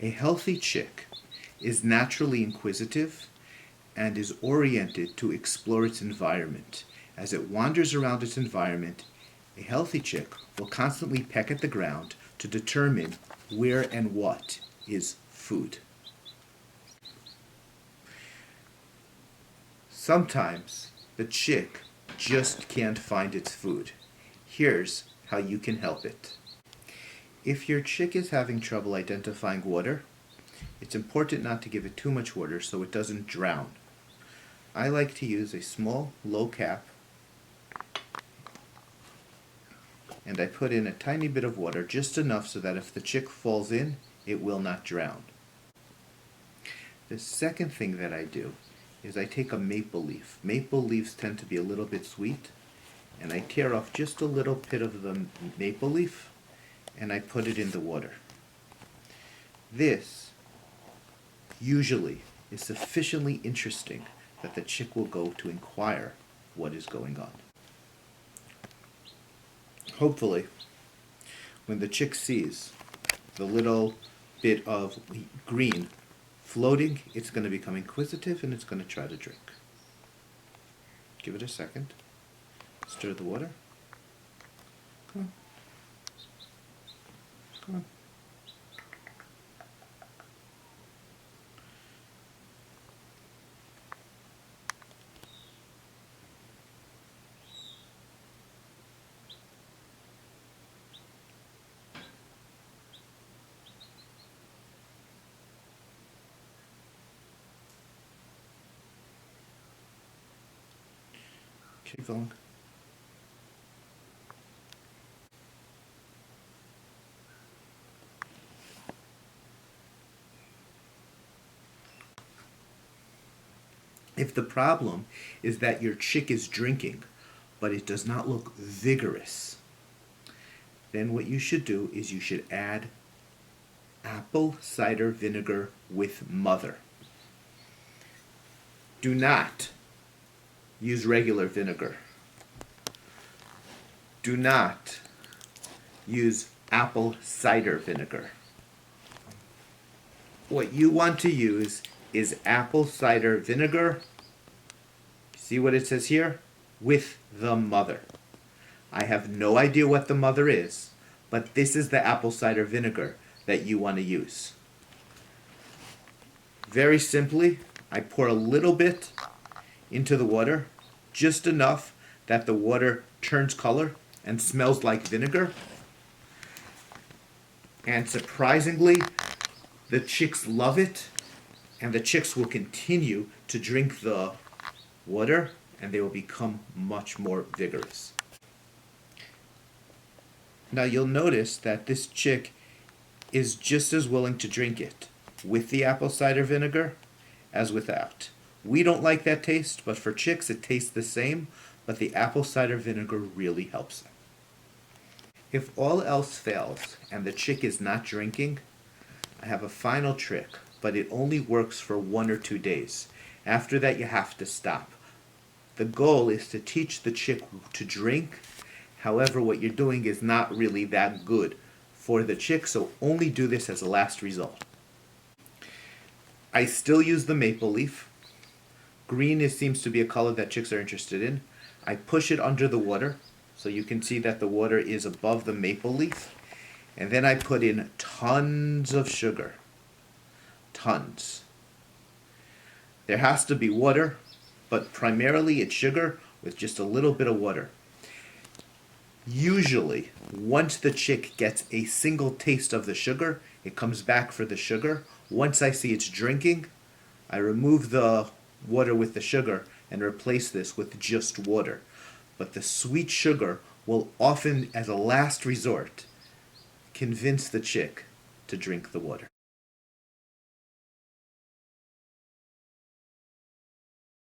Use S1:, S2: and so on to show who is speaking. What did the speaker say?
S1: A healthy chick is naturally inquisitive and is oriented to explore its environment. As it wanders around its environment, a healthy chick will constantly peck at the ground to determine where and what is food. Sometimes the chick just can't find its food. Here's how you can help it. If your chick is having trouble identifying water, it's important not to give it too much water so it doesn't drown. I like to use a small, low cap, and I put in a tiny bit of water, just enough so that if the chick falls in, it will not drown. The second thing that I do is I take a maple leaf. Maple leaves tend to be a little bit sweet, and I tear off just a little bit of the maple leaf, and I put it in the water. This usually is sufficiently interesting that the chick will go to inquire what is going on. Hopefully, when the chick sees the little bit of green floating, it's going to become inquisitive and it's going to try to drink. Give it a second. Stir the water. Come on. Come on. Keep going. If the problem is that your chick is drinking, but it does not look vigorous, then what you should do is you should add apple cider vinegar with mother. Do not use regular vinegar. Do not use apple cider vinegar. What you want to use is apple cider vinegar. See what it says here? With the mother. I have no idea what the mother is, but this is the apple cider vinegar that you want to use. Very simply, I pour a little bit into the water, just enough that the water turns color and smells like vinegar. And surprisingly, the chicks love it, and the chicks will continue to drink the water, and they will become much more vigorous. Now you'll notice that this chick is just as willing to drink it with the apple cider vinegar as without. We don't like that taste, but for chicks it tastes the same, but the apple cider vinegar really helps them. If all else fails and the chick is not drinking, I have a final trick, but it only works for 1 or 2 days. After that you have to stop. The goal is to teach the chick to drink. However, what you're doing is not really that good for the chick, so only do this as a last result. I still use the maple leaf. Green seems to be a color that chicks are interested in. I push it under the water, so you can see that the water is above the maple leaf. And then I put in tons of sugar. Tons. There has to be water, but primarily it's sugar with just a little bit of water. Usually, once the chick gets a single taste of the sugar, it comes back for the sugar. Once I see it's drinking, I remove the water with the sugar and replace this with just water. But the sweet sugar will often, as a last resort, convince the chick to drink the water.